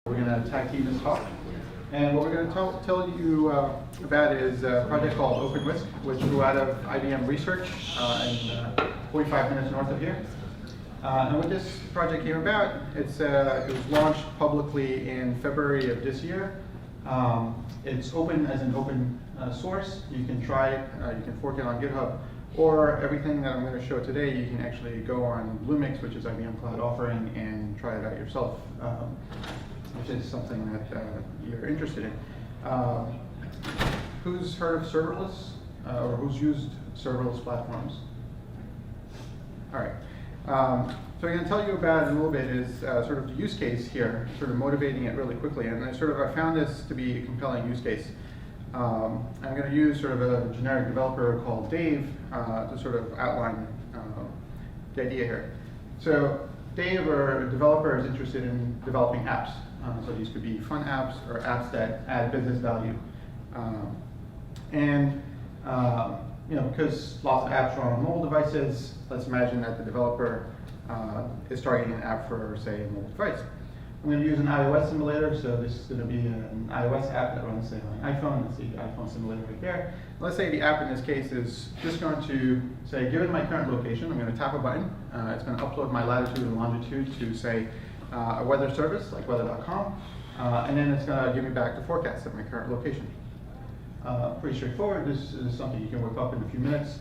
We're going to tag team this talk. And what we're going to tell you about is a project called OpenWhisk, which grew out of IBM research in 45 minutes north of here. And when this project came about, it was launched publicly in February of this year. It's open as an open source. You can try it, you can fork it on GitHub, or everything that I'm going to show today, you can actually go on Bluemix, which is IBM Cloud offering, and try it out yourself, which is something that you're interested in. Who's heard of serverless, or who's used serverless platforms? All right. So I'm going to tell you about it a little bit is sort of the use case here, sort of motivating it really quickly. And I found this to be a compelling use case. I'm going to use sort of a generic developer called Dave to sort of outline the idea here. So Dave, or a developer, is interested in developing apps. So these could be fun apps or apps that add business value. Because lots of apps are on mobile devices, let's imagine that the developer is targeting an app for, say, a mobile device. I'm going to use an iOS simulator, so this is going to be an iOS app that runs, say, on an iPhone. Let's see the iPhone simulator right there. Let's say the app in this case is just going to say, given my current location, I'm going to tap a button. It's going to upload my latitude and longitude to, say, a weather service like weather.com, and then it's going to give me back the forecast at my current location. Pretty straightforward. This is something you can whip up in a few minutes.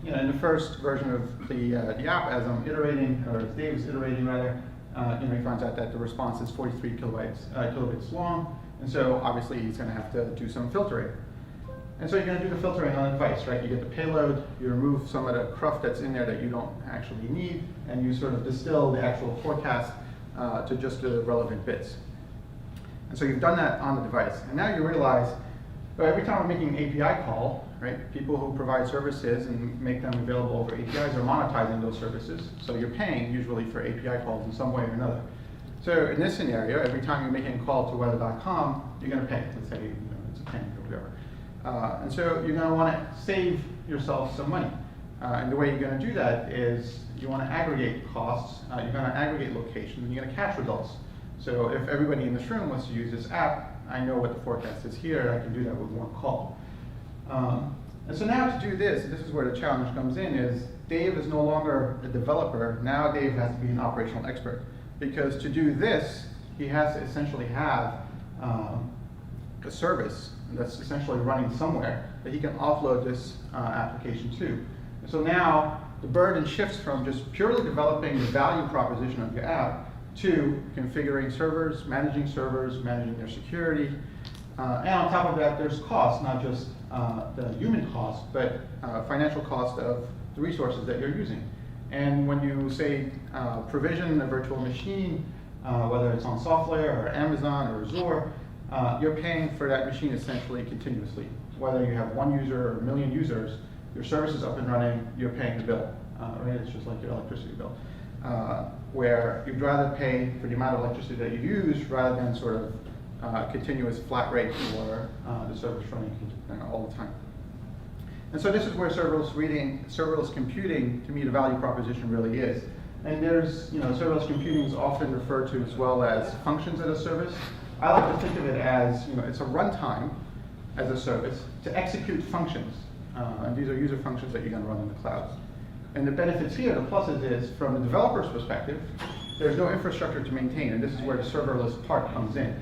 In the first version of the app, as I'm iterating, or as Dave is iterating rather, he finds out that the response is 43 kilobits long, and so obviously he's going to have to do some filtering. And so you're going to do the filtering on the device, right? You get the payload, you remove some of the cruft that's in there that you don't actually need, and you sort of distill the actual forecast to just the relevant bits. And so you've done that on the device, and now you realize, every time we're making an API call, right, people who provide services and make them available over APIs are monetizing those services. So you're paying usually for API calls in some way or another. So in this scenario, every time you're making a call to weather.com, you're going to pay. Let's say it's a penny or whatever. And so you're going to want to save yourself some money. And the way you're going to do that is you want to aggregate costs, you're going to aggregate locations, and you're going to cache results. So if everybody in this room wants to use this app, I know what the forecast is here, I can do that with one call. And so now to do this is where the challenge comes in, is Dave is no longer a developer. Now Dave has to be an operational expert. Because to do this, he has to essentially have a service that's essentially running somewhere that he can offload this application to. And so now the burden shifts from just purely developing the value proposition of your app to configuring servers, managing their security. And on top of that, there's cost, not just the human cost, but financial cost of the resources that you're using. And when you say provision a virtual machine, whether it's on SoftLayer or Amazon or Azure, you're paying for that machine essentially continuously. Whether you have one user or a million users, your service is up and running, you're paying the bill. Right? It's just like your electricity bill. Where you'd rather pay for the amount of electricity that you use rather than sort of continuous flat rate for the service running all the time. And so this is where serverless computing, to me, the value proposition really is. And there's, serverless computing is often referred to as well as functions as a service. I like to think of it as, it's a runtime as a service to execute functions. And these are user functions that you're going to run in the cloud. And the benefits here, the pluses is, from the developer's perspective, there's no infrastructure to maintain, and this is where the serverless part comes in.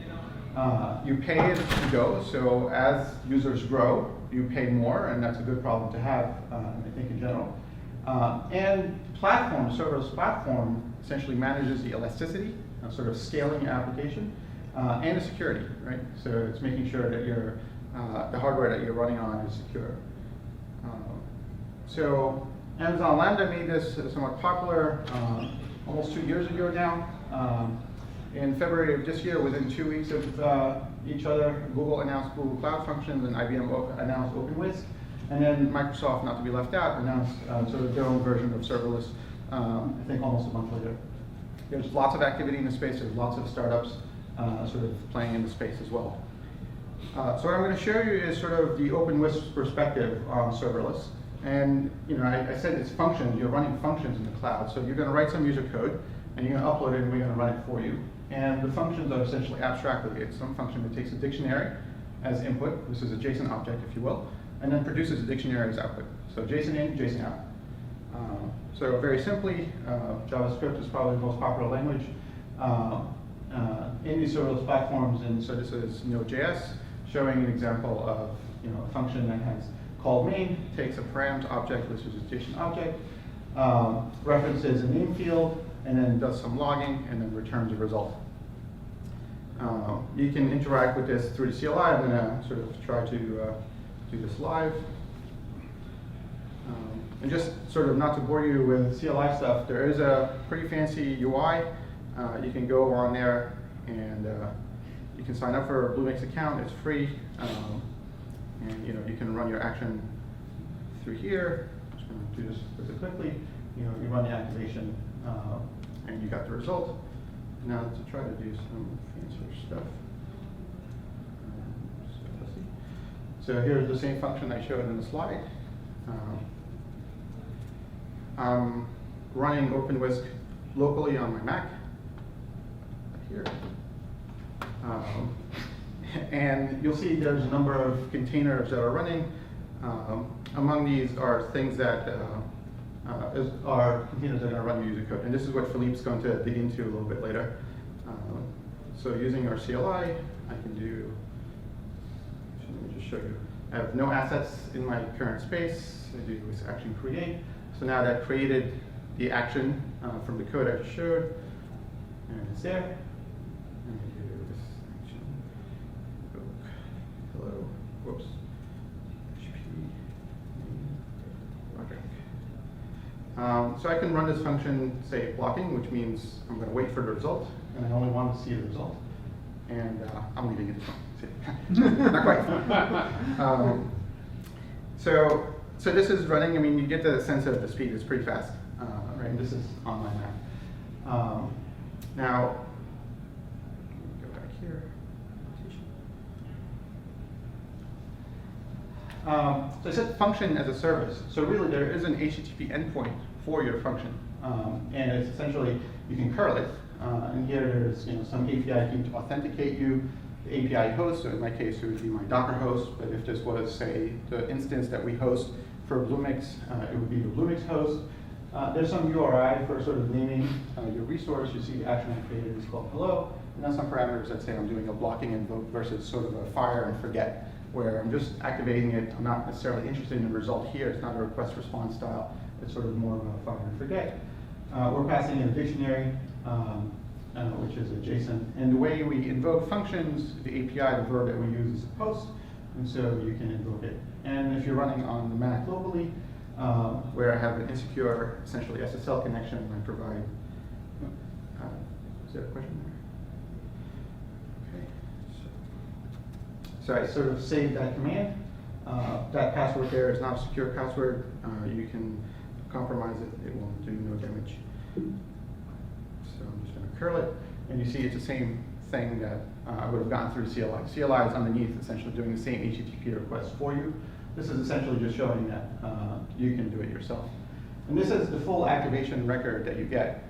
You pay as you go, so as users grow, you pay more, and that's a good problem to have, I think, in general. And serverless platform, essentially manages the elasticity, sort of scaling your application, and the security, right? So it's making sure that the hardware that you're running on is secure. So Amazon Lambda made this somewhat popular almost 2 years ago now. In February of this year, within 2 weeks of each other, Google announced Google Cloud Functions and IBM announced OpenWhisk. And then Microsoft, not to be left out, announced sort of their own version of serverless, I think almost a month later. There's lots of activity in the space. There's lots of startups sort of playing in the space as well. So what I'm going to show you is sort of the OpenWhisk perspective on serverless. And I said it's functions. You're running functions in the cloud. So you're going to write some user code, and you're going to upload it, and we're going to run it for you. And the functions are essentially abstractly. It's some function that takes a dictionary as input. This is a JSON object, if you will, and then produces a dictionary as output. So JSON in, JSON out. So very simply, JavaScript is probably the most popular language in these serverless platforms. And so this is Node.js showing an example of a function that has called main, takes a params object, which is a JSON object, references a name field, and then does some logging, and then returns a result. You can interact with this through the CLI. I'm going to sort of try to do this live. And just sort of not to bore you with CLI stuff, there is a pretty fancy UI. You can go on there and you can sign up for a Bluemix account. It's free, and you can run your action through here. I'm just going to do this really quickly. You run the activation, and you got the result. Now to try to do some fancier stuff. So here's the same function I showed in the slide. I'm running OpenWhisk locally on my Mac here. And you'll see there's a number of containers that are running. Among these are things that are containers that are going to run your user code. And this is what Philippe's going to dig into a little bit later. So using our CLI, I can do, let me just show you. I have no assets in my current space. I do this action create. So now that created the action from the code I just showed, and it's there. And I do this action. Hello. Whoops. Rodric. So I can run this function, say blocking, which means I'm going to wait for the result, and I only want to see the result. And I'm leaving it alone. Not quite. So this is running. I mean, you get the sense of the speed. It's pretty fast, right? And this is on my Mac. Now, go back here. So I said function as a service. So really, there is an HTTP endpoint for your function, and it's essentially you can curl it. And here there's some API key to authenticate you. The API host, so in my case it would be my Docker host, but if this was, say, the instance that we host for Bluemix, it would be the Bluemix host. There's some URI for sort of naming your resource. You see the action I created is called hello, and then some parameters that say I'm doing a blocking invoke versus sort of a fire and forget, where I'm just activating it. I'm not necessarily interested in the result here. It's not a request response style. It's sort of more of a fire and forget. We're passing in a dictionary, which is a JSON. And the way we invoke functions, the API, the verb that we use is a post, and so you can invoke it. And if you're running on the Mac locally, where I have an insecure, essentially SSL connection, I provide, is there a question there? Okay. So I sort of saved that command. That password there is not a secure password. You can compromise it. It won't do no damage. So I'm just going to curl it, and you see it's the same thing that I would have gotten through CLI. CLI is underneath, essentially doing the same HTTP request for you. This is essentially just showing that you can do it yourself. And this is the full activation record that you get.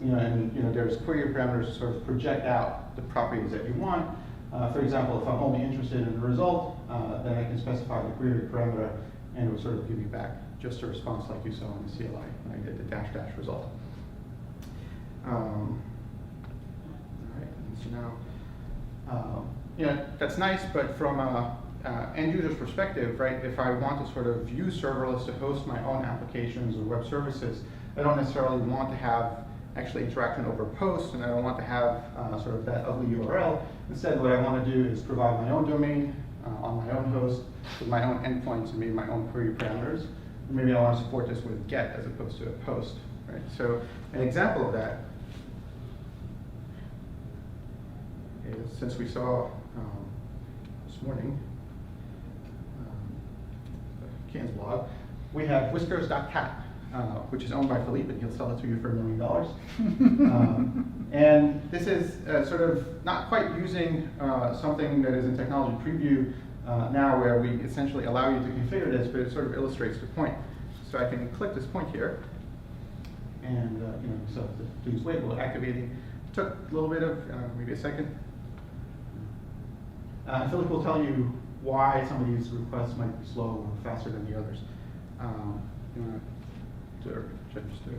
There's query parameters to sort of project out the properties that you want. For example, if I'm only interested in the result, then I can specify the query parameter, and it will sort of give me back just a response like you saw in the CLI when I did the -- result. All right, so now, that's nice, but from a end user's perspective, right, if I want to sort of use serverless to host my own applications or web services, I don't necessarily want to have actually interaction over posts, and I don't want to have sort of that ugly URL. Instead, what I want to do is provide my own domain on my own host with my own endpoints and maybe my own query parameters. Maybe I want to support this with GET as opposed to a post, right? So an example of that is, since we saw this morning, Ken's blog, we have whiskers.cat, which is owned by Philippe, and he'll sell it to you for $1 million. And this is sort of not quite using something that is in technology preview now, where we essentially allow you to configure this, but it sort of illustrates the point. So I can click this point here, and so please wait, we're activating took a little bit of, maybe a second. Philippe will tell you why some of these requests might be slow or faster than the others. You want to just do it?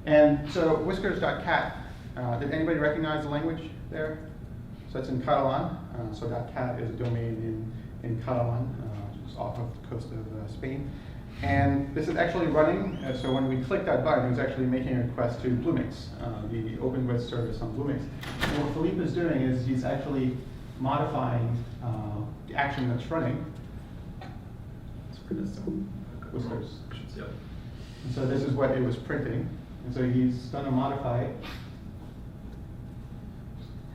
And so whiskers.cat, did anybody recognize the language there? So it's in Catalan. So .cat is a domain in Catalan, just off of the coast of Spain. And this is actually running, so when we click that button, it's actually making a request to Bluemix, the OpenWhisk service on Bluemix. And what Philippe is doing is he's actually modifying the action that's running. Whiskers. Yep. And so this is what it was printing. And so he's going to modify it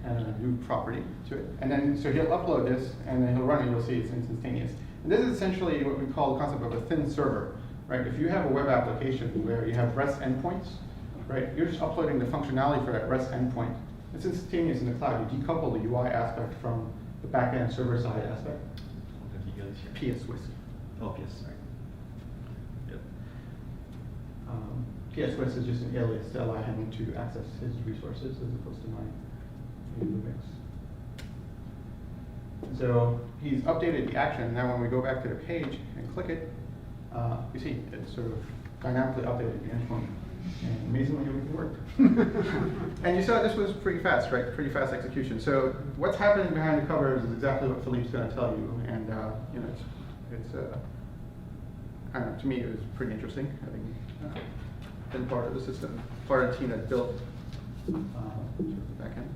and a new property to it. And then, so he'll upload this, and then he'll run it, you'll see it's instantaneous. And this is essentially what we call the concept of a thin server, right? If you have a web application where you have REST endpoints, right, you're just uploading the functionality for that REST endpoint. It's instantaneous in the cloud. You decouple the UI aspect from the backend server-side aspect. PS-Whisk. Oh, yes, sorry. Yep. PS-Whisk is just an alias to allow him to access his resources as opposed to mine. So he's updated the action. Now when we go back to the page and click it, you see it's sort of dynamically updated the endpoint. And amazingly, it worked. And you saw this was pretty fast, right? Pretty fast execution. So what's happening behind the covers is exactly what Philippe's going to tell you. And you know, it's I don't know, to me it was pretty interesting having been part of the system, part of the team that built sort of the backend.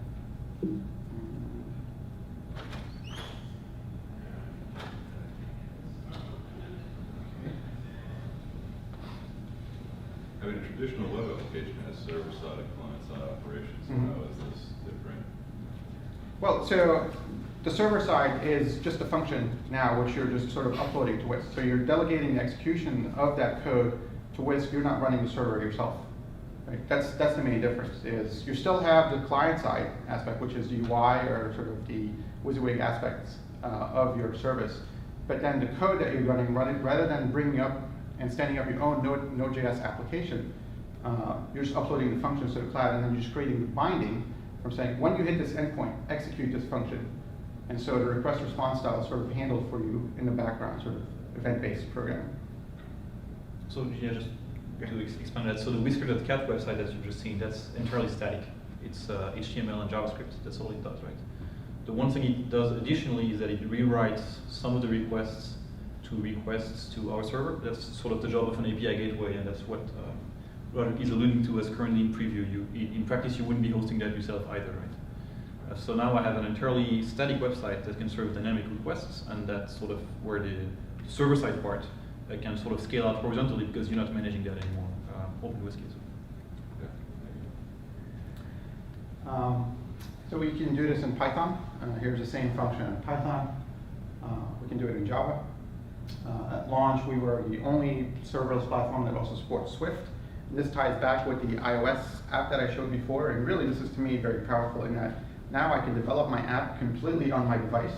I mean, a traditional web application has server-side and client-side operations. So how is this different? Well, so the server side is just a function now, which you're just sort of uploading to Whisk. So you're delegating the execution of that code to Whisk. You're not running the server yourself. Right? That's the main difference. Is you still have the client-side aspect, which is the UI or sort of the WYSIWYG aspects of your service. But then the code that you're running rather than bringing up and standing up your own Node.js application, you're just uploading the functions to the cloud, and then you're just creating the binding from saying, when you hit this endpoint, execute this function. And so the request response style is sort of handled for you in the background, sort of event-based programming. So yeah, just to expand that, so the whisker.cat website, as you've just seen, that's entirely static. It's HTML and JavaScript. That's all it does, right? The one thing it does additionally is that it rewrites some of the requests to our server. That's sort of the job of an API gateway, and that's what Rodric is alluding to as currently in preview. In practice, you wouldn't be hosting that yourself either, right? So now I have an entirely static website that can serve dynamic requests, and that's sort of where the server-side part can sort of scale out horizontally because you're not managing that anymore. OpenWhisk is. So we can do this in Python. Here's the same function in Python. We can do it in Java. At launch, we were the only serverless platform that also supports Swift. And this ties back with the iOS app that I showed before. And really, this is to me very powerful in that now I can develop my app completely on my device.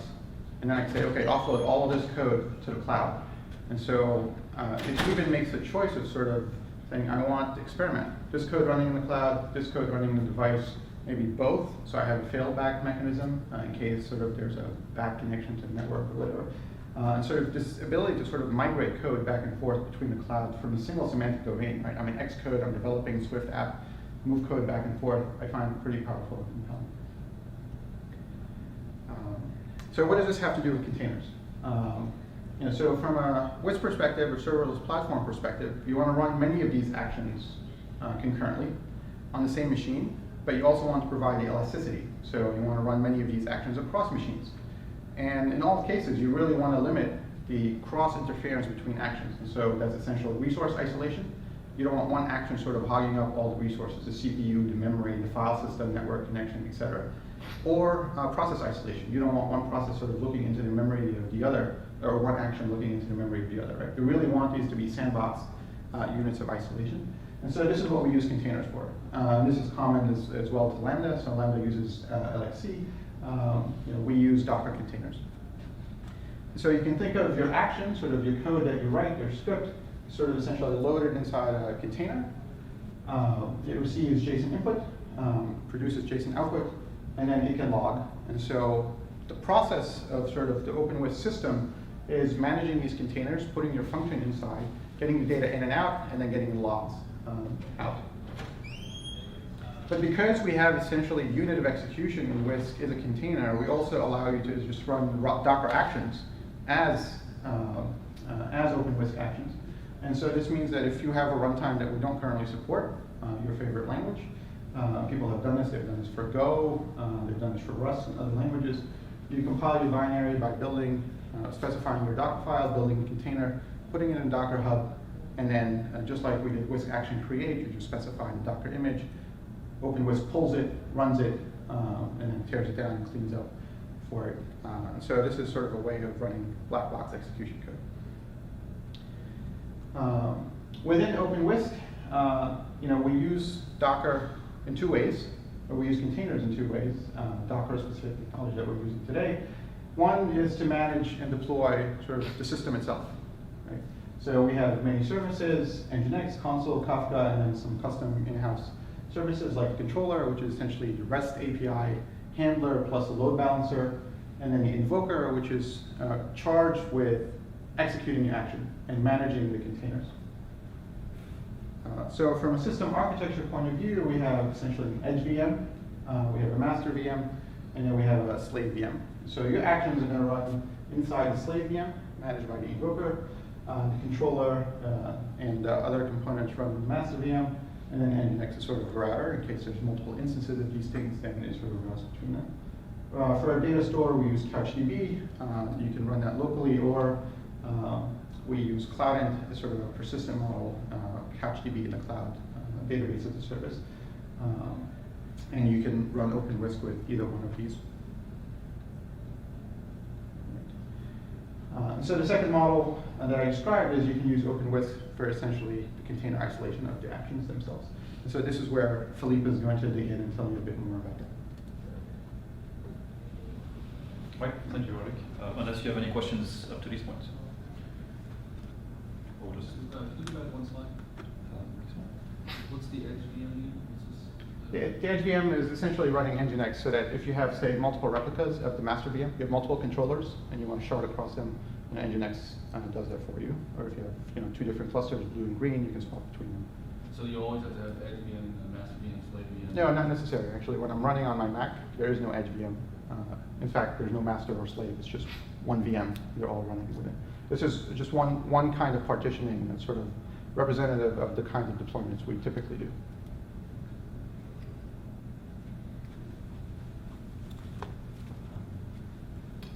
And then I can say, okay, offload all of this code to the cloud. And so it even makes a choice of sort of saying, I want to experiment. This code running in the cloud, this code running in the device, maybe both. So I have a failback mechanism in case sort of there's a bad connection to the network or whatever. And sort of this ability to sort of migrate code back and forth between the clouds from a single semantic domain, right? I'm in Xcode, I'm developing Swift app, move code back and forth. I find pretty powerful and compelling. So what does this have to do with containers? You know, so from a Whisk perspective or serverless platform perspective, you want to run many of these actions concurrently on the same machine, but you also want to provide the elasticity. So you want to run many of these actions across machines. And in all cases, you really want to limit the cross-interference between actions. And so that's essentially resource isolation. You don't want one action sort of hogging up all the resources, the CPU, the memory, the file system, network connection, et cetera. Or process isolation. You don't want one process sort of looking into the memory of the other, or one action looking into the memory of the other, right? You really want these to be sandbox units of isolation. And so this is what we use containers for. This is common as well to Lambda. So Lambda uses LXC. You know, we use Docker containers. So you can think of your action, sort of your code that you write, your script, sort of essentially loaded inside a container. It receives JSON input, produces JSON output, and then it can log. And so the process of sort of the OpenWhisk system is managing these containers, putting your function inside, getting the data in and out, and then getting the logs out. But because we have essentially unit of execution in Whisk is a container, we also allow you to just run Docker actions as OpenWhisk actions. And so this means that if you have a runtime that we don't currently support, your favorite language, people have done this. They've done this for Go. They've done this for Rust and other languages. You compile your binary by building, specifying your Docker file, building a container, putting it in Docker Hub, and then just like we did Whisk action create, you just specify the Docker image. OpenWhisk pulls it, runs it, and then tears it down and cleans up for it. And so this is sort of a way of running black box execution code. Within OpenWhisk, we use Docker in two ways, or we use containers in two ways. Docker specific technology that we're using today. One is to manage and deploy sort of the system itself. Right? So we have many services, Nginx, Console, Kafka, and then some custom in-house services like a controller, which is essentially the REST API handler plus a load balancer, and then the invoker, which is charged with executing the action and managing the containers. So from a system architecture point of view, we have essentially an edge VM, we have a master VM, and then we have a slave VM. So your actions are going to run inside the slave VM, managed by the invoker, the controller, and other components run in the master VM, and then Nginx is sort of a router in case there's multiple instances of these things, then it sort of routes between them. For our data store, we use CouchDB. You can run that locally, or we use CloudEnt as sort of a persistent model, CouchDB in the cloud, database as a service. And you can run OpenWhisk with either one of these. So the second model that I described is you can use OpenWhisk for essentially the container isolation of the actions themselves. And so this is where Philippe is going to dig in and tell you a bit more about that. Right, thank you, Rodric. Unless you have any questions up to this point. Or just Could you add one slide? What's the edge VM? The edge VM is essentially running Nginx so that if you have, say, multiple replicas of the master VM, you have multiple controllers, and you want to shard across them, Nginx does that for you. Or if you have two different clusters, blue and green, you can swap between them. So you always have to have edge VM, master VM, slave VM? No, not necessarily. Actually, when I'm running on my Mac, there is no edge VM. In fact, there's no master or slave. It's just one VM. They're all running with it. This is just one kind of partitioning that's sort of representative of the kinds of deployments we typically do.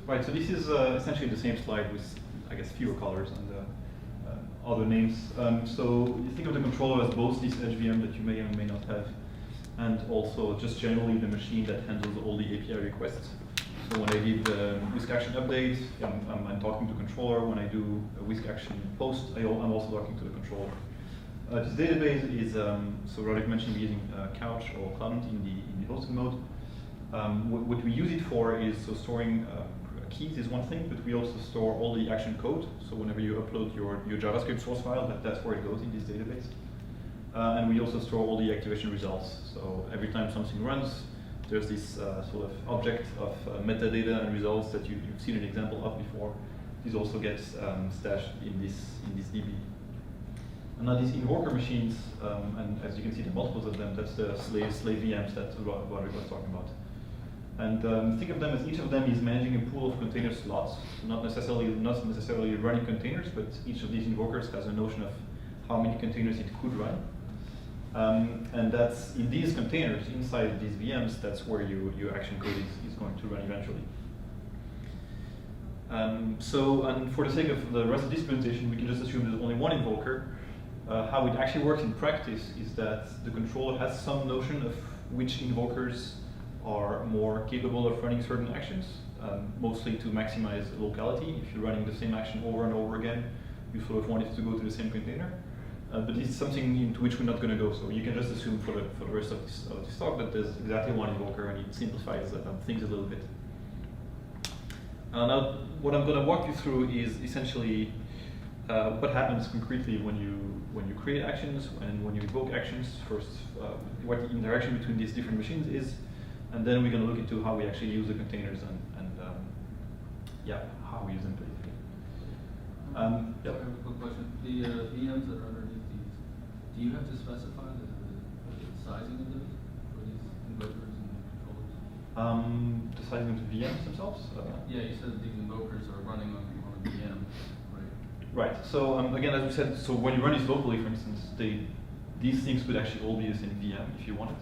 Right, so this is essentially the same slide with, I guess, fewer colors and other names. So you think of the controller as both this edge VM that you may or may not have, and also just generally the machine that handles all the API requests. So when I did the Whisk action update, I'm talking to the controller. When I do a Whisk action post, I'm also talking to the controller. This database is, so Rodric mentioned using Couch or Client in the hosting mode. What we use it for is storing keys is one thing, but we also store all the action code. So whenever you upload your JavaScript source file, that's where it goes in this database. And we also store all the activation results. So every time something runs, there's this sort of object of metadata and results that you've seen an example of before. This also gets stashed in this DB. And now these invoker machines, and as you can see, there are multiples of them. That's the slave VMs that Rodric was talking about. And think of them as each of them is managing a pool of container slots, not necessarily running containers, but each of these invokers has a notion of how many containers it could run. And that's in these containers, inside these VMs, that's where your action code is going to run eventually. And for the sake of the rest of this presentation, we can just assume there's only one invoker. How it actually works in practice is that the controller has some notion of which invokers are more capable of running certain actions, mostly to maximize locality. If you're running the same action over and over again, you sort of want it to go to the same container. But this is something into which we're not going to go, so you can just assume for the rest of this talk that there's exactly one invoker, and it simplifies things a little bit. Now, what I'm going to walk you through is essentially what happens concretely when you create actions and when you invoke actions. First, what the interaction between these different machines is, and then we're going to look into how we actually use the containers and yeah, how we use them basically. I have a quick question. The VMs that are underneath these, do you have to specify the sizing of those for these invokers and controllers? The sizing of the VMs themselves? Yeah, you said these invokers are running on a VM, right? Right. So again, as we said, so when you run these locally, for instance, these things could actually all be the same VM if you want it.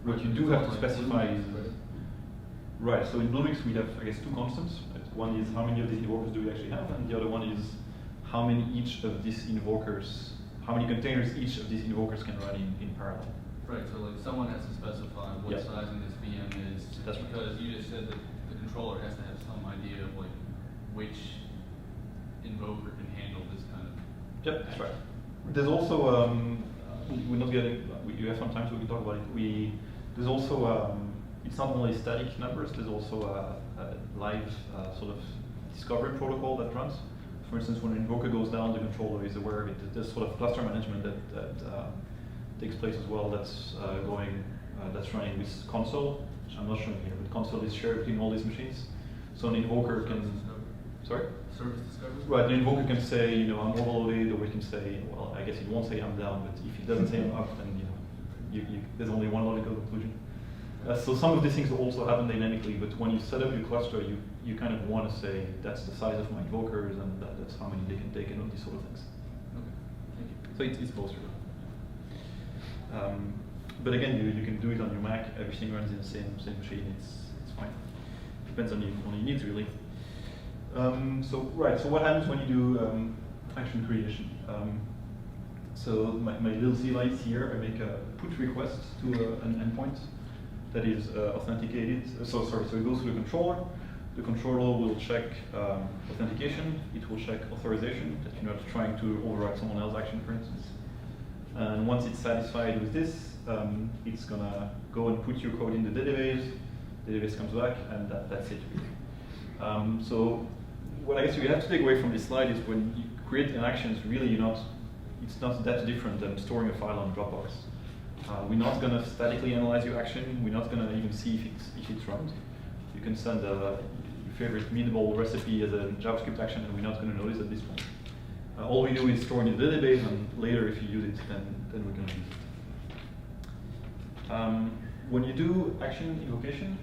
What you do have to specify is right. So in Bluemix we have, I guess, two constants. Right? One is how many of these invokers do we actually have, and the other one is how many each of these invokers, how many containers each of these invokers can run in parallel. Right. So like someone has to specify what sizing this VM is. That's right. Because you just said that the controller has to have some idea of like which invoker can handle this kind of. Yep, that's right. There's also we're not getting. You have some time so we can talk about it. There's also it's not only static numbers. There's also a live sort of discovery protocol that runs. For instance, when an invoker goes down, the controller is aware of it. There's sort of cluster management that takes place as well. That's that's running with console, which I'm not showing here, but console is shared between all these machines. So an invoker can. Sorry? Service discovery? Right, the invoker can say, you know, I'm overloaded, or we can say, well, I guess he won't say I'm down, but if he doesn't say I'm up, then there's only one logical conclusion. So some of these things will also happen dynamically, but when you set up your cluster, you kind of want to say that's the size of my invokers and that's how many they can take and all these sort of things. Okay, thank you. So it's both. But again, you can do it on your Mac. Everything runs in the same machine. It's fine. Depends on your needs really. So what happens when you do action creation? So my little CLI is here. I make a put request to an endpoint that is authenticated. So it goes to the controller. The controller will check authentication. It will check authorization, that you're not trying to override someone else's action, for instance. And once it's satisfied with this, it's gonna go and put your code in the database. The database comes back, and that's it. So what I guess you have to take away from this slide is when you create an action, it's not that different than storing a file on Dropbox. We're not going to statically analyze your action. We're not going to even see if it's run. You can send your favorite meatball recipe as a JavaScript action, and we're not going to notice at this point. All we do is store in the database, and later if you use it, then we're going to use it. When you do action invocation,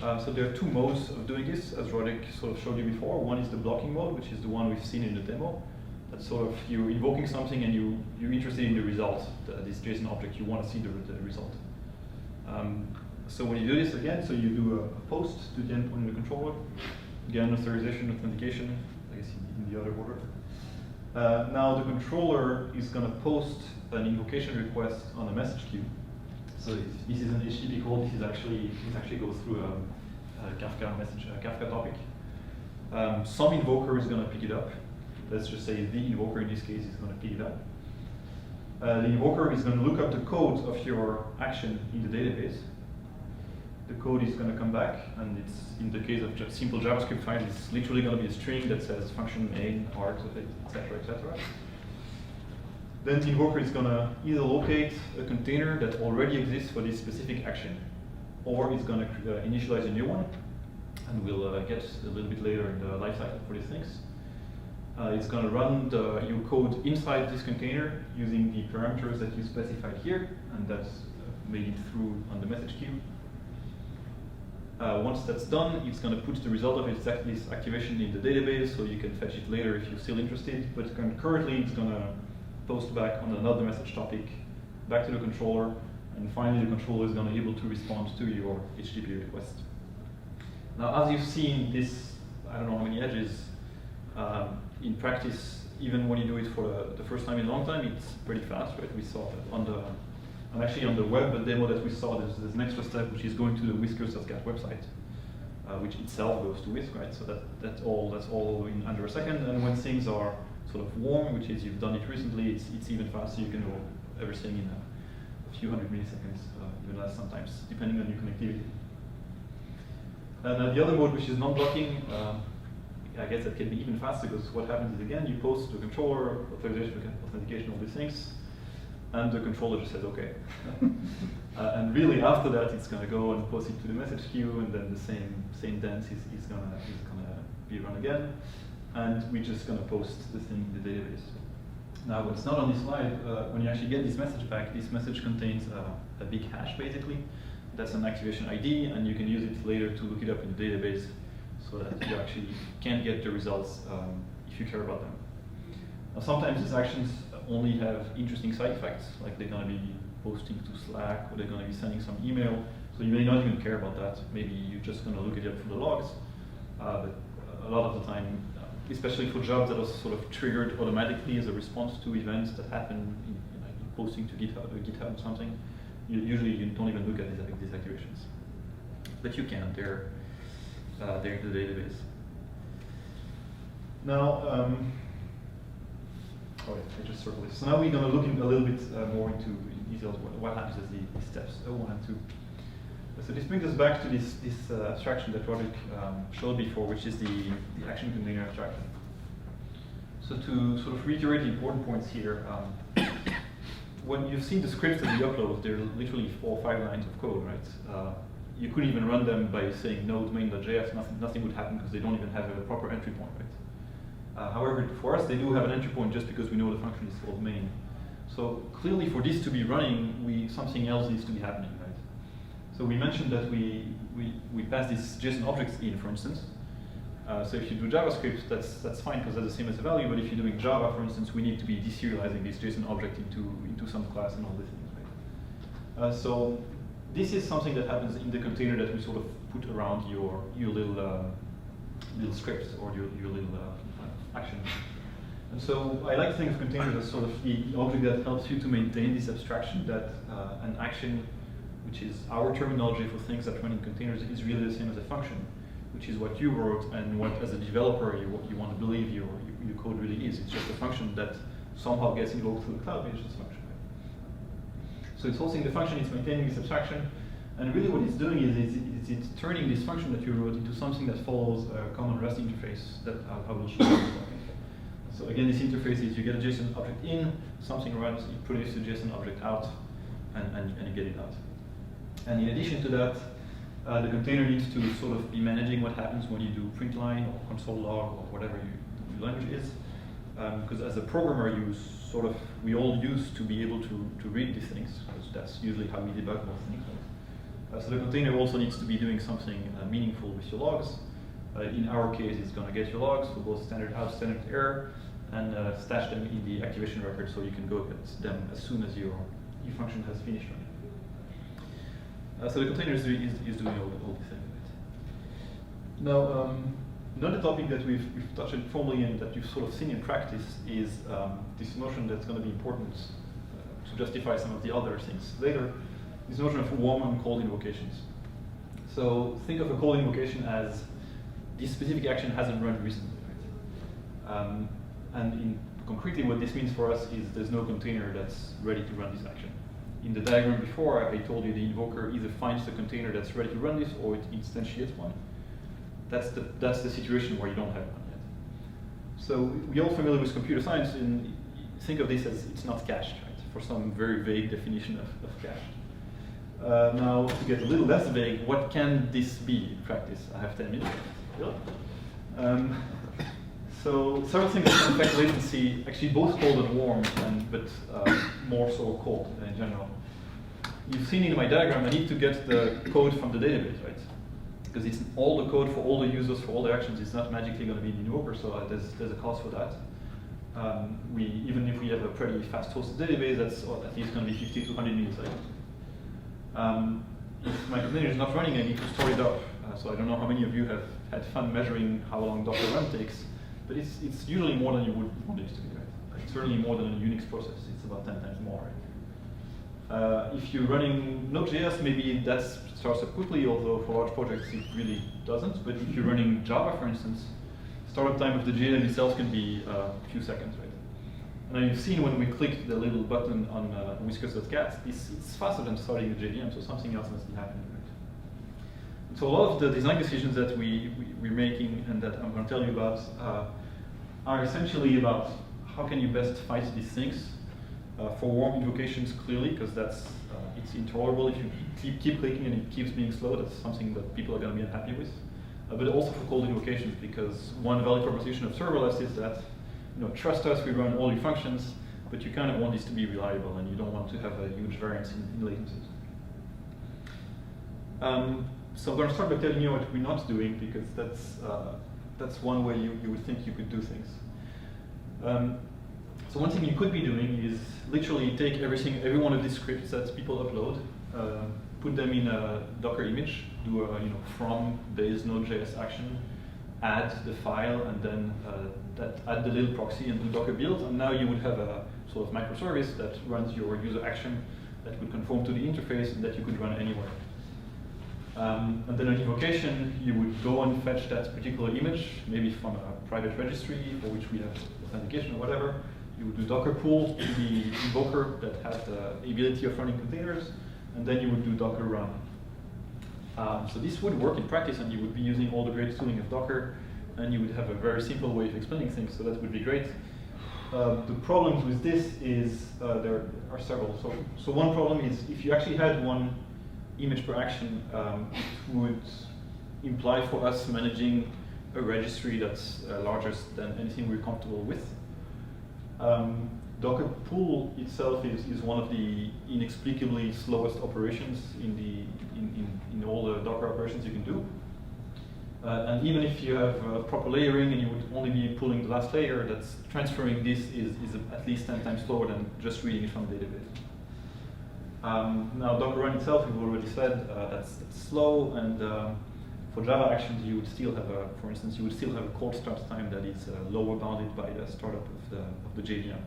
so there are two modes of doing this, as Rodric sort of showed you before. One is the blocking mode, which is the one we've seen in the demo. That's sort of you're invoking something and you're interested in the result, this JSON object. You want to see the result. So when you do this again, so you do a post to the endpoint of the controller. Again, authorization, authentication, I guess in the other order. Now the controller is going to post an invocation request on a message queue. So this is an HTTP call. This actually goes through a Kafka message, a Kafka topic. Some invoker is going to pick it up. Let's just say the invoker in this case is going to pick it up. The invoker is going to look up the code of your action in the database. The code is going to come back, and it's in the case of just simple JavaScript file, it's literally going to be a string that says function main, args, etc., etc. Then the invoker is going to either locate a container that already exists for this specific action, or it's going to initialize a new one, and we'll get a little bit later in the lifecycle for these things. It's going to run your code inside this container using the parameters that you specified here, and that's made it through on the message queue. Once that's done, it's going to put the result of its activation in the database, so you can fetch it later if you're still interested. But currently, it's going to post back on another message topic, back to the controller, and finally the controller is going to be able to respond to your HTTP request. Now, as you've seen, this, I don't know how many edges, in practice, even when you do it for the first time in a long time, it's pretty fast, right? We saw that and actually on the web demo that we saw, there's an extra step which is going to the whiskers.cat website, which itself goes to Whisk, right? So that's all in under a second. And when things are sort of warm, which is you've done it recently, it's even faster. You can do everything in a few hundred milliseconds, even less sometimes, depending on your connectivity. And the other mode, which is non-blocking, I guess that can be even faster, because what happens is, again, you post to the controller, authorization, authentication, all these things, and the controller just says, okay. And really, after that, it's going to go and post it to the message queue, and then the same dance is going to be run again, and we're just going to post the thing in the database. Now, what's not on this slide, when you actually get this message back, this message contains a big hash, basically. That's an activation ID, and you can use it later to look it up in the database, so that you actually can get the results if you care about them. Now, sometimes these actions only have interesting side effects, like they're going to be posting to Slack, or they're going to be sending some email, so you may not even care about that. Maybe you're just going to look at it from the logs, but a lot of the time, especially for jobs that are sort of triggered automatically as a response to events that happen in posting to GitHub or something, usually you don't even look at these activations. But you can, they're in the database. Now, I just circled this. So now we're going to look a little bit more into details what happens as the steps 1 and 2. So this brings us back to this abstraction that Rodric showed before, which is the action container abstraction. So to sort of reiterate the important points here, when you've seen the scripts that we upload, they're literally 4 or 5 lines of code, right? You couldn't even run them by saying node main.js, nothing would happen because they don't even have a proper entry point, right? However, for us, they do have an entry point just because we know the function is called main. So clearly, for this to be running, something else needs to be happening, right? So we mentioned that we pass these JSON objects in, for instance. So if you do JavaScript, that's fine because that's the same as a value. But if you're doing Java, for instance, we need to be deserializing this JSON object into some class and all these things, right? So this is something that happens in the container that we sort of put around your little scripts or your little action. And so I like to think of containers as sort of the object that helps you to maintain this abstraction that an action, which is our terminology for things that run in containers, is really the same as a function, which is what you wrote and what, as a developer, you want to believe your code really is. It's just a function that somehow gets invoked through the cloud-based function. So it's hosting the function, it's maintaining this abstraction, and really what it's doing is it's turning this function that you wrote into something that follows a common REST interface that I will show you. So again, this interface is you get a JSON object in, something runs, you produce the JSON object out, and you get it out. And in addition to that, the container needs to sort of be managing what happens when you do print line or console log or whatever your language is. Because as a programmer, we all used to be able to read these things, because that's usually how we debug most things. So the container also needs to be doing something meaningful with your logs. In our case, it's going to get your logs for both standard out, standard error, and stash them in the activation record so you can go get them as soon as your function has finished running. So the container is doing all the thing. Now, another topic that we've touched formally and that you've sort of seen in practice is this notion that's going to be important to justify some of the other things later, this notion of warm and cold invocations. So think of a cold invocation as this specific action hasn't run recently. Right? And concretely what this means for us is there's no container that's ready to run this action. In the diagram before, I told you the invoker either finds the container that's ready to run this or it instantiates one. That's the situation where you don't have one yet. So we're all familiar with computer science, and think of this as it's not cached, right? For some very vague definition of cached. Now, to get a little less vague, what can this be in practice? I have 10 minutes. So several things that affect latency, actually both cold and warm, but more so cold in general. You've seen in my diagram, I need to get the code from the database, right? Because it's all the code for all the users, for all the actions. It's not magically going to be in the invoker, so there's a cost for that. Even if we have a pretty fast hosted database, that's at least going to be 50 to 100 milliseconds. If my container is not running, I need to store it up. So I don't know how many of you have had fun measuring how long Docker run takes, but it's usually more than you would want it to be, right? It's certainly more than a Unix process. It's about 10 times more, right? If you're running Node.js, maybe that starts up quickly, although for large projects it really doesn't. But if you're running Java, for instance, startup time of the JVM itself can be a few seconds, right? And you've seen when we click the little button on whiskers.cat, it's faster than starting the JVM, so something else must be happening, right? So a lot of the design decisions that we're making and that I'm going to tell you about are essentially about how can you best fight these things. For warm invocations, clearly, because that's it's intolerable if you keep clicking and it keeps being slow. That's something that people are going to be unhappy with. But also for cold invocations, because one value proposition of serverless is that, trust us, we run all your functions, but you kind of want this to be reliable, and you don't want to have a huge variance in latencies. So I'm going to start by telling you what we're not doing, because that's one way you would think you could do things. So one thing you could be doing is literally take every one of these scripts that people upload, put them in a Docker image, do a from base Node.js action, add the file, and then add the little proxy and do Docker build, and now you would have a sort of microservice that runs your user action that would conform to the interface and that you could run anywhere. And then an invocation, you would go and fetch that particular image, maybe from a private registry for which we have authentication or whatever. You would do Docker pull to the invoker that has the ability of running containers, and then you would do Docker run. So this would work in practice, and you would be using all the great tooling of Docker, and you would have a very simple way of explaining things, so that would be great. The problems with this is there are several. So one problem is if you actually had one image per action, it would imply for us managing a registry that's larger than anything we're comfortable with. Docker pull itself is one of the inexplicably slowest operations in all the Docker operations you can do. And even if you have proper layering and you would only be pulling the last layer, that's transferring this is at least 10 times slower than just reading it from the database. Now Docker run itself, we've already said, that's slow, and for Java actions you would still have for instance, you would still have a cold start time that is lower bounded by the startup of the JVM.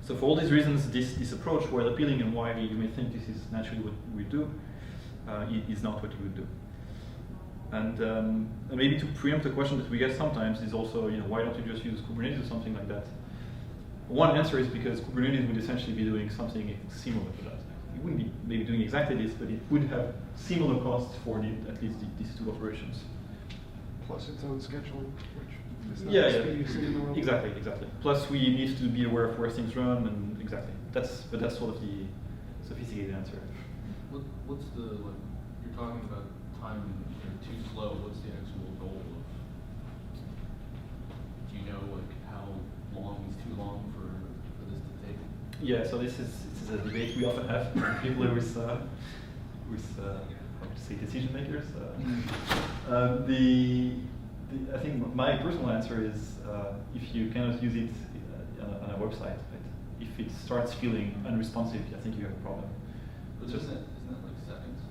So for all these reasons, this approach, while appealing and why you may think this is naturally what we do, is not what you would do. And maybe to preempt a question that we get sometimes is also, why don't you just use Kubernetes or something like that? One answer is because Kubernetes would essentially be doing something similar to that. It wouldn't be maybe doing exactly this, but it would have similar costs for at least these two operations. Plus its own scheduling, which is not Yeah, the speed you see in the world. exactly. Plus we need to be aware of where things run, and exactly. But that's sort of the sophisticated answer. What's the, you're talking about time too slow, what's the actual goal of, do you know how long is too long for this to take? Yeah, so this is a debate we often have with people with how to say decision makers. I think my personal answer is if you cannot use it on a website, right? If it starts feeling unresponsive, I think you have a problem. But isn't that like seconds?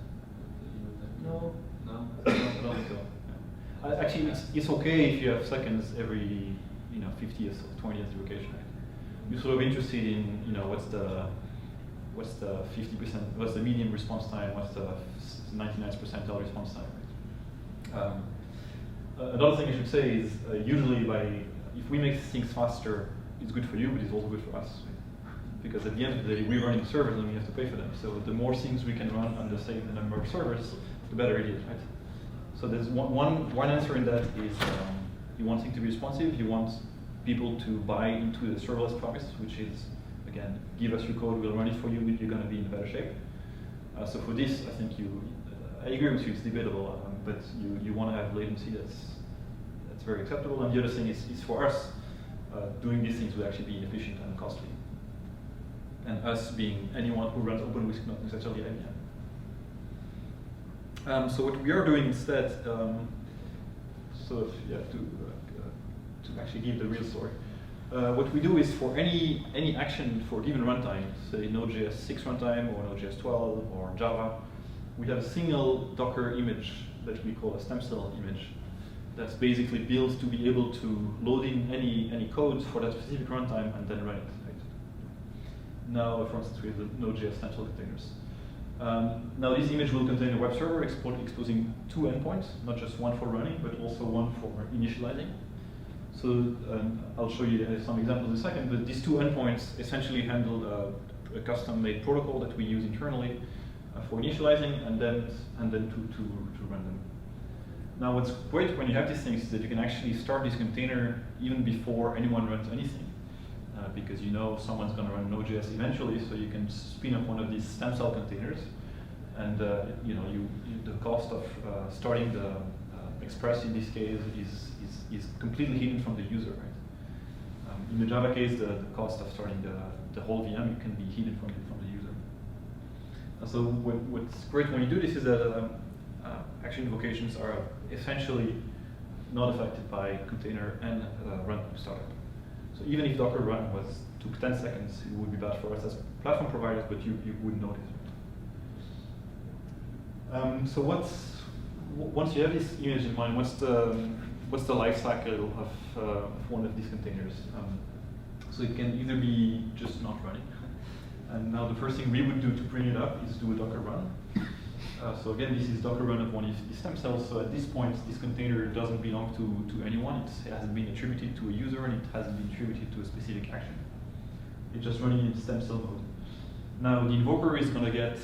No. No? I don't think so. Yeah. Actually, it's okay if you have seconds every 50th or 20th invocation. Right? You're sort of interested in what's the 50%, what's the median response time, what's the 99th percentile response time. Right? Another thing I should say is usually if we make things faster, it's good for you, but it's also good for us. Right? Because at the end of the day, we're running servers and we have to pay for them. So the more things we can run on the same number of servers, the better it is, right? So there's one answer in that is you want things to be responsive. You want people to buy into the serverless promise, which is, again, give us your code, we'll run it for you, you're going to be in better shape. So for this, I think I agree with you, it's debatable, but you want to have latency that's very acceptable. And the other thing is for us, doing these things would actually be inefficient and costly. And us being anyone who runs OpenWhisk, not necessarily IBM. So what we are doing instead, to actually give the real story. What we do is for any action for a given runtime, say Node.js 6 runtime or Node.js 12 or Java, we have a single Docker image that we call a stem cell image that's basically built to be able to load in any codes for that specific runtime and then run it. Right? Now, for instance, we have the Node.js stem cell containers. Now this image will contain a web server exposing 2 endpoints, not just one for running, but also one for initializing. So I'll show you some examples in a second, but these 2 endpoints essentially handle a custom-made protocol that we use internally for initializing and then to run them. Now what's great when you have these things is that you can actually start this container even before anyone runs anything. Because you know someone's going to run Node.js eventually, so you can spin up one of these stem cell containers, and the cost of starting the Express in this case is completely hidden from the user, right? In the Java case, the cost of starting the whole VM can be hidden from the user. So what's great when you do this is that actually invocations are essentially not affected by container and run startup. So even if Docker run took 10 seconds, it would be bad for us as platform providers, but you wouldn't notice it. So once you have this image in mind, what's the life cycle of one of these containers? So it can either be just not running, and now the first thing we would do to bring it up is do a Docker run. So again, this is Docker run of one of the stem cells. So at this point, this container doesn't belong to anyone. It hasn't been attributed to a user, and it hasn't been attributed to a specific action. It's just running in stem cell mode. Now the invoker is going to get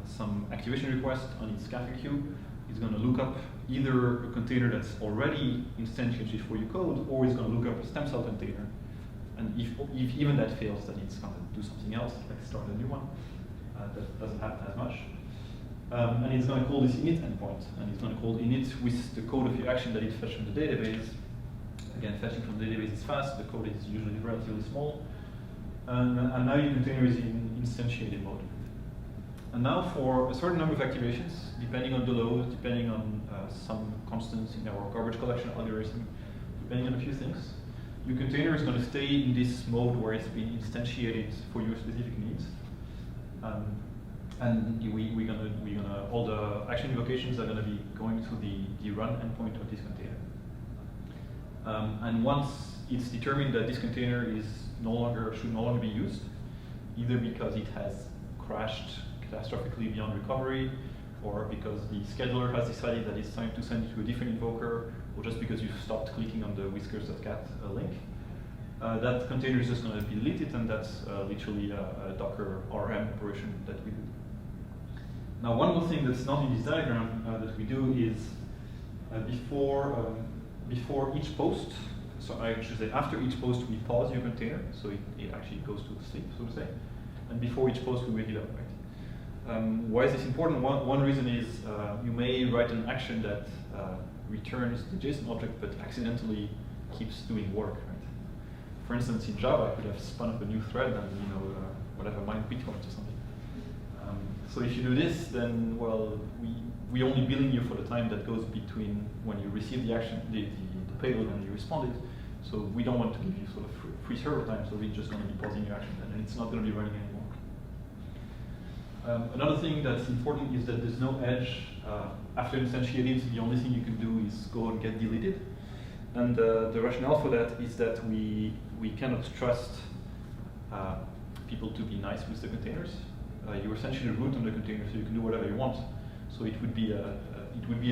some activation request on its Kafka queue. It's going to look up either a container that's already instantiated before you code, or it's going to look up a stem cell container. And if even that fails, then it's going to do something else, like start a new one. That doesn't happen as much. And it's going to call this init endpoint, and it's going to call init with the code of your action that it fetched from the database. Again, fetching from the database is fast, the code is usually relatively small. And now your container is in instantiated mode. And now for a certain number of activations, depending on the load, depending on some constants in our garbage collection algorithm, depending on a few things, your container is going to stay in this mode where it's been instantiated for your specific needs. And we're gonna all the action invocations are gonna be going to the run endpoint of this container. And once it's determined that this container should no longer be used, either because it has crashed catastrophically beyond recovery, or because the scheduler has decided that it's time to send it to a different invoker, or just because you've stopped clicking on the whiskers.cat link, that container is just going to be deleted, and that's literally a Docker RM operation that we do. Now, one more thing that's not in this diagram that we do is before each post, so I should say after each post we pause your container, so it actually goes to sleep, so to say, and before each post we wake it up, right? Why is this important? One reason is you may write an action that returns the JSON object but accidentally keeps doing work, right? For instance, in Java, I could have spun up a new thread and whatever, mine bitcoins or something. So if you do this, then well, we only billing you for the time that goes between when you receive the action, the payload, and you responded. So we don't want to give you sort of free server time, so we're just going to be pausing your action, and it's not going to be running anymore. Another thing that's important is that there's no edge. After instantiating, the only thing you can do is go and get deleted. And the rationale for that is that we cannot trust people to be nice with the containers. You essentially root on the container, so you can do whatever you want. So it would be a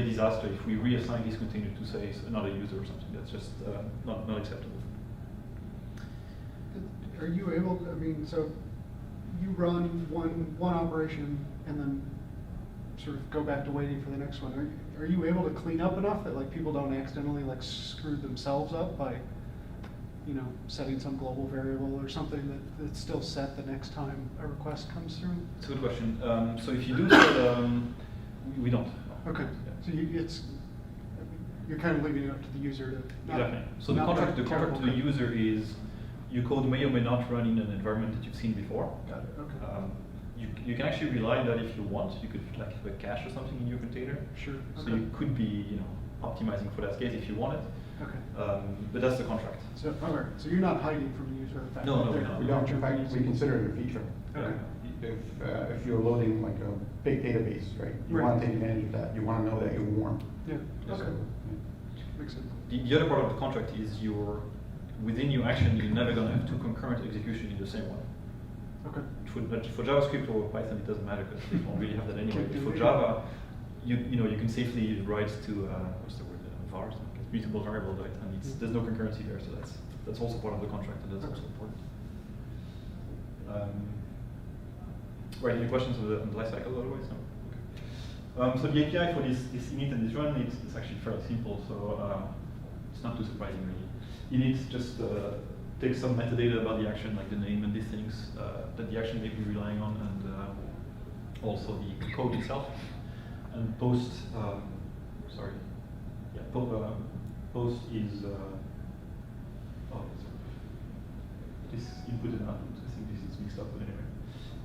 disaster if we reassign this container to say another user or something. That's just not acceptable. Are you able to, I mean, so you run one operation and then sort of go back to waiting for the next one. Are you able to clean up enough that like people don't accidentally like screw themselves up by, you know, setting some global variable or something that's still set the next time a request comes through? It's a good question. So if you do that, we don't. Okay. Yeah. So you're kind of leaving it up to the user to exactly. So the contract to the user is your code may or may not run in an environment that you've seen before. Got it. Okay. You can actually rely on that if you want. You could like have a cache or something in your container. Sure. So Okay. you could be optimizing for that case if you want it. Okay. But that's the contract. So so you're not hiding from the user. The fact No, that no, they're- we're not. We don't, in fact, we consider it a feature. Okay. If you're loading like a big database, right? You Right. want to take advantage of that. You want to know that you're warm. Yeah. Yes, Okay. sir. Makes sense. The other part of the contract is within your action, you're never going to have two concurrent execution in the same one. Okay. For JavaScript or Python, it doesn't matter because we don't really have that anyway. Can't do For it. Java, you can safely write to what's the word? Vars, mutable variable, right? And there's no concurrency there, so that's also part of the contract, and that's also important. Right, any questions on the lifecycle otherwise? No? Okay. So the API for this init and this run, it's actually fairly simple, so it's not too surprising really. Init just takes some metadata about the action, like the name and these things that the action may be relying on, and also the code itself. And post, post is, this input and output. I think this is mixed up, but anyway.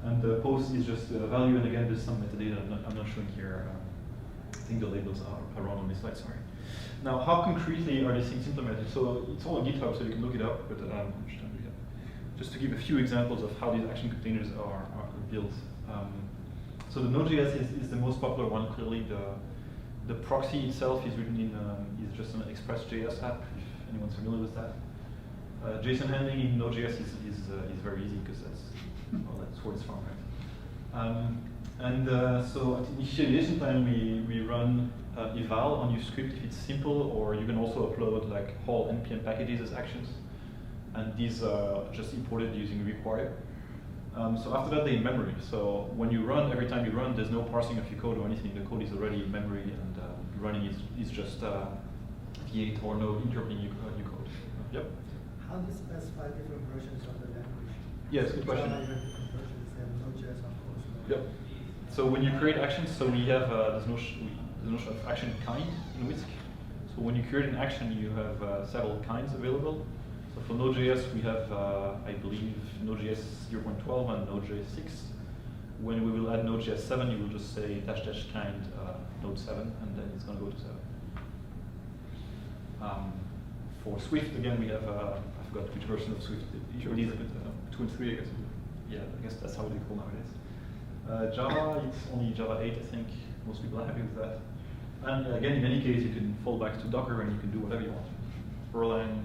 And post is just a value, and again, there's some metadata I'm not showing here. I think the labels are wrong on this slide, sorry. Now, how concretely are these things implemented? So it's all on GitHub, so you can look it up, but just to give a few examples of how these action containers are built. So the Node.js is the most popular one, clearly. The proxy itself is written in, is just an Express.js app, if anyone's familiar with that. JSON handling in Node.js is very easy, because that's where it's from, right? So at initialization time, we run eval on your script if it's simple, or you can also upload like whole npm packages as actions, and these are just imported using require. So after that, they're in memory. So when you run, every time you run, there's no parsing of your code or anything. The code is already in memory, and running is just V8 or no interrupting your code. Yep. How do you specify different versions of the language? Yes, good question. Java, you have different versions, and Node.js, of course. Yep. So when you create actions, so we have this notion of action kind in Whisk. So when you create an action, you have several kinds available. So for Node.js, we have, I believe, Node.js 0.12 and Node.js 6. When we will add Node.js 7, you will just say -- kind Node 7, and then it's going to go to 7. For Swift, again, we have, I forgot which version of Swift it is, but 2 and 3, I guess. Yeah, I guess that's how they call nowadays. Java, it's only Java 8, I think. Most people are happy with that. And again, in any case, you can fall back to Docker and you can do whatever you want. Erlang,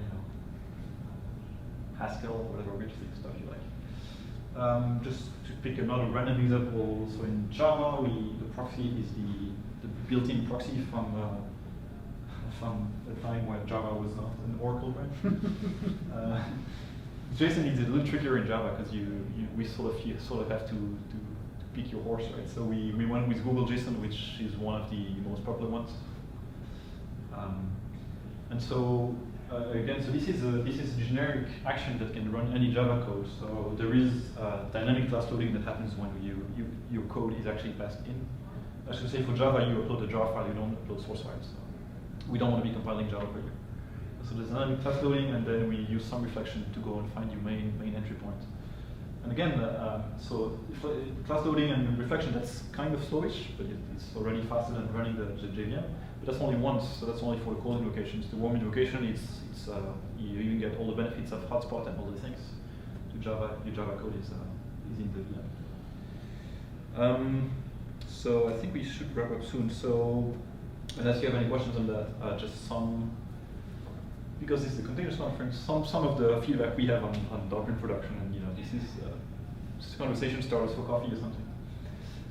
Haskell, whatever rich stuff you like. Just to pick another random example, so in Java, the proxy is the built-in proxy from a time where Java was not an Oracle, right? JSON is a little trickier in Java because we sort of have to pick your horse, right? So we went with Google JSON, which is one of the most popular ones. And so again, so this is a generic action that can run any Java code. So there is dynamic class loading that happens when your code is actually passed in. I should say for Java, you upload a Java file, you don't upload source files. So we don't want to be compiling Java for you. So there's dynamic class loading, and then we use some reflection to go and find your main entry point. And again, so class loading and reflection, that's kind of slowish, but it's already faster than running the JVM. But that's only once, so that's only for the call invocations. The warm invocation, you even get all the benefits of hotspot and all the things. Your Java code is in the VM. So I think we should wrap up soon. So unless you have any questions on that, just some, because this is the containers conference, some of the feedback we have on Docker in production, and this is conversation starters for coffee or something.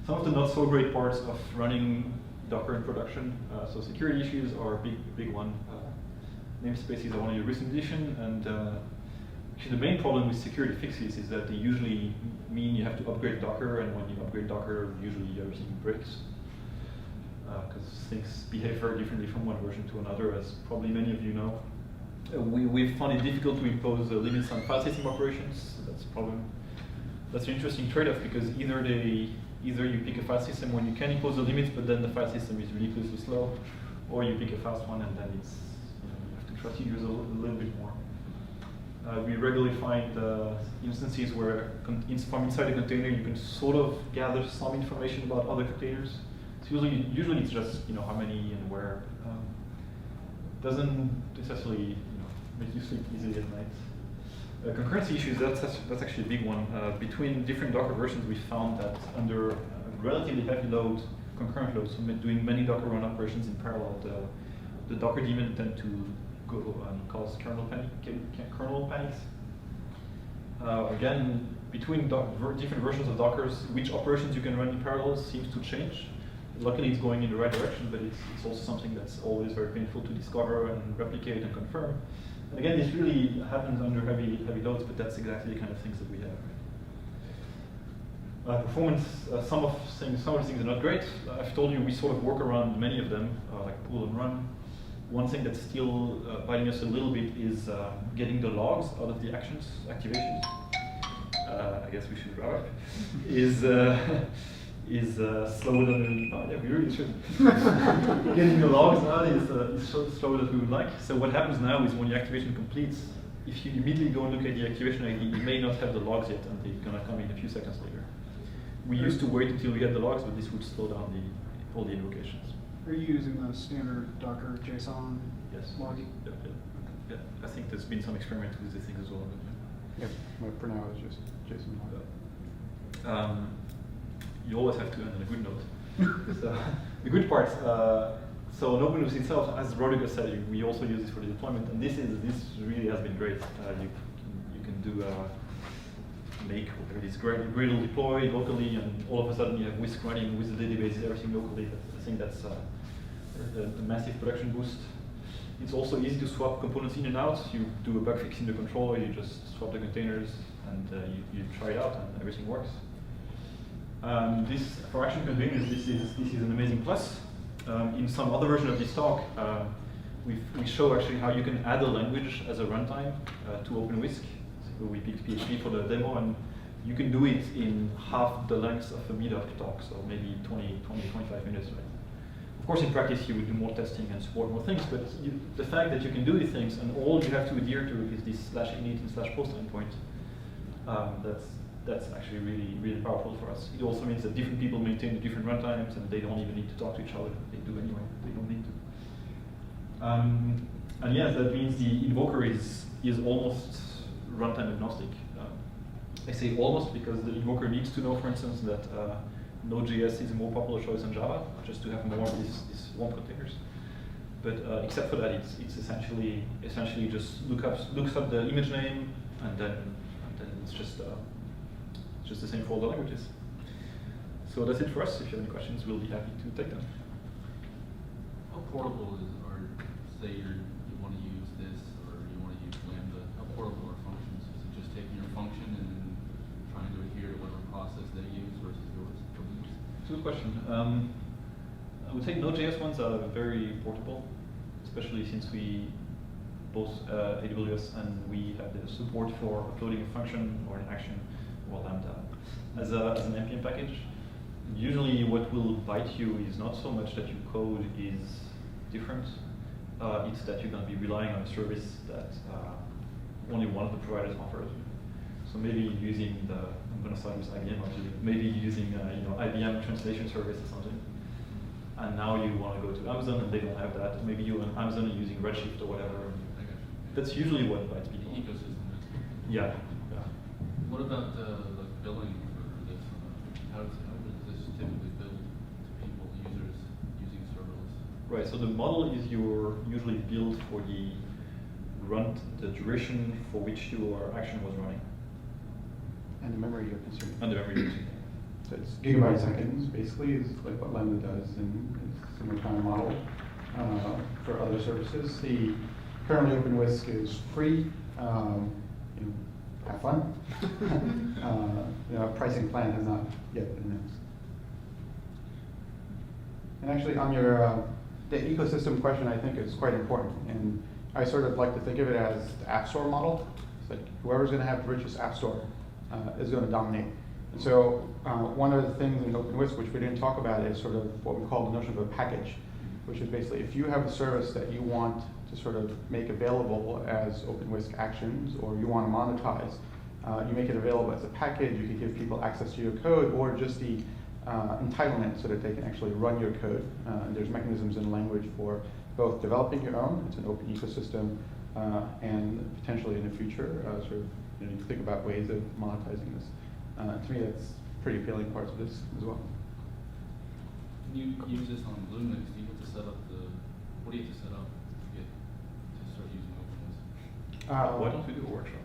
Some of the not so great parts of running Docker in production, so security issues are a big one. Namespaces are only a recent addition, and actually the main problem with security fixes is that they usually mean you have to upgrade Docker, and when you upgrade Docker, usually everything breaks. Because things behave very differently from one version to another, as probably many of you know. We found it difficult to impose limits on file system operations. So that's a problem. That's an interesting trade-off, because either you pick a file system when you can impose the limits, but then the file system is ridiculously slow, or you pick a fast one and then it's you have to trust your user a little bit more. We regularly find instances where from inside a container you can sort of gather some information about other containers. So usually it's just how many and where. Doesn't necessarily make you sleep easily at night. Concurrency issues, that's actually a big one. Between different Docker versions, we found that under relatively heavy load, concurrent load, so doing many Docker run operations in parallel, the Docker daemon tend to go and cause kernel panics. Again, between different versions of Dockers, which operations you can run in parallel seems to change. Luckily, it's going in the right direction, but it's also something that's always very painful to discover and replicate and confirm. And again, this really happens under heavy loads, but that's exactly the kind of things that we Performance, some of the things are not great. I've told you we sort of work around many of them, like pull and run. One thing that's still biting us a little bit is getting the logs out of the activations. I guess we should wrap up. Is slower than oh yeah, we really should. Getting the logs out is slower than we would like. So what happens now is when your activation completes, if you immediately go and look at the activation ID, you may not have the logs yet, and they're gonna come in a few seconds later. We used to wait until we get the logs, but this would slow down all the invocations. Are you using the standard Docker JSON Yes. logging? Yeah. I think there's been some experiment with this thing as well. Yep, but for now it's just JSON log. You always have to end on a good note. So the good part. So in OpenWhisk itself, as Rodric said, we also use this for the deployment, and this really has been great. You can do make this Gradle deploy locally, and all of a sudden you have Whisk running with the database, everything locally. I think that's a massive production boost. It's also easy to swap components in and out. You do a bug fix in the controller, you just swap the containers, and you try it out, and everything works. This for action containers, this is an amazing plus. In some other version of this talk, we show actually how you can add a language as a runtime to OpenWhisk. So we picked PHP for the demo, and you can do it in half the length of a meetup talk, so maybe 25 minutes. Right? Of course, in practice, you would do more testing and support more things, but the fact that you can do these things and all you have to adhere to is this /init and /post endpoint, that's actually really powerful for us. It also means that different people maintain the different runtimes, and they don't even need to talk to each other. They do anyway. They don't need to. And yeah, that means the invoker is almost runtime agnostic. I say almost because the invoker needs to know, for instance, that Node.js is a more popular choice than Java, just to have more of these warm containers. But except for that, it's essentially just looks up the image name, and then it's just the same for all the languages. So that's it for us. If you have any questions, we'll be happy to take them. How portable is, or say you want to use this, or you want to use Lambda, how portable are functions? Is it just taking your function and then trying to adhere to whatever process they use versus yours? It's a good question. I would say Node.js ones are very portable, especially since we both AWS and we have the support for uploading a function or an action or Lambda as an NPM package. Usually what will bite you is not so much that your code is different, it's that you're going to be relying on a service that only one of the providers offers. So maybe using I'm going to start with IBM actually, maybe using IBM translation service or something. And now you want to go to Amazon and they don't have that. Maybe you and Amazon are using Redshift or whatever. That's usually what bites people. The ecosystem. Yeah. What about like billing for this? How does this typically bill to people, users using serverless? Right. So the model is you're usually billed for the duration for which your action was running. And the memory you're consuming. And the memory you're consuming. So it's gigabyte seconds, basically, is like what Lambda does in a similar kind of model for other services. Currently OpenWhisk is free. Have fun. Pricing plan has not yet been announced. And actually, on your the ecosystem question, I think is quite important. And I sort of like to think of it as the App Store model. It's like whoever's going to have the richest App Store is going to dominate. And so one of the things in OpenWhisk, which we didn't talk about, is sort of what we call the notion of a package, which is basically if you have a service that you want to sort of make available as OpenWhisk actions, or you want to monetize, you make it available as a package. You can give people access to your code, or just the entitlement so that they can actually run your code. And there's mechanisms in language for both developing your own, it's an open ecosystem, and potentially in the future, sort of you think about ways of monetizing this. To me, that's pretty appealing parts of this as well. Can you use this on Bluemix? Do you have to set up what do you have to set up to start using OpenWhisk? Why don't we do a workshop?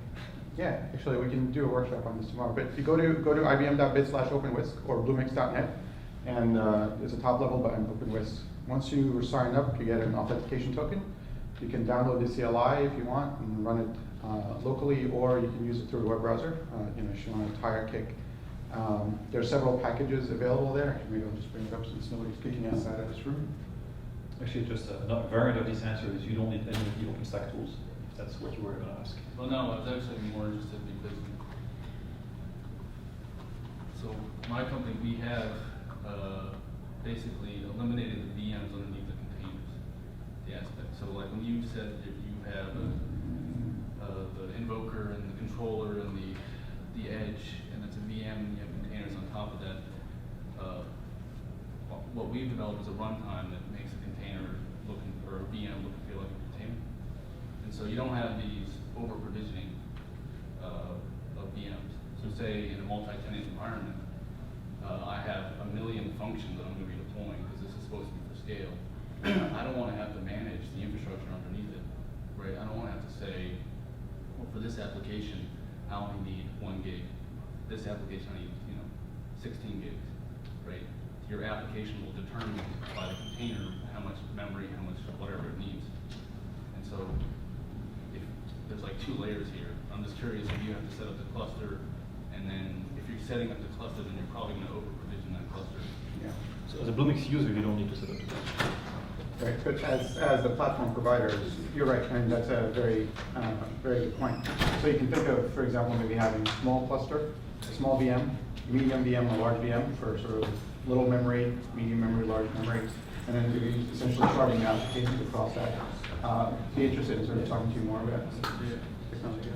Yeah, actually, we can do a workshop on this tomorrow. But if you go to ibm.bit/OpenWhisk or bluemix.net, and there's a top-level button, OpenWhisk. Once you sign up, you get an authentication token. You can download the CLI if you want and run it locally, or you can use it through a web browser. If you want a tire kick There are several packages available there. Maybe I'll just bring it up since nobody's kicking outside of this room. Actually, just a variant of this answer is you don't need any of the OpenStack tools, if that's what you were going to ask. Well, no, I was actually more interested because, so my company, we have basically eliminated the VMs underneath the containers, the aspect. So like when you said if you have the invoker and the controller and the edge, and it's a VM and you have containers on top of that, what we've developed is a runtime that makes a container looking, or a VM look and feel like a container. And so you don't have these over provisioning of VMs. So say in a multi-tenant environment, I have 1 million functions that I'm going to be deploying because this is supposed to be for scale. I don't want to have to manage the infrastructure underneath it, right? I don't want to have to say, well, for this application, I only need 1 gig. This application, I need 16 gigs, right? Your application will determine by the container how much memory, how much whatever it needs. And so if there's like 2 layers here, I'm just curious if you have to set up the cluster, and then if you're setting up the cluster, then you're probably going to over provision that cluster. Yeah. So as a Bluemix user, you don't need to set up the Right, but as the platform provider, you're right, and that's a very good point. So you can think of, for example, maybe having a small cluster, a small VM, medium VM, a large VM for sort of little memory, medium memory, large memory, and then you're essentially charting the applications across that. Be interested in sort of talking to you more about technology.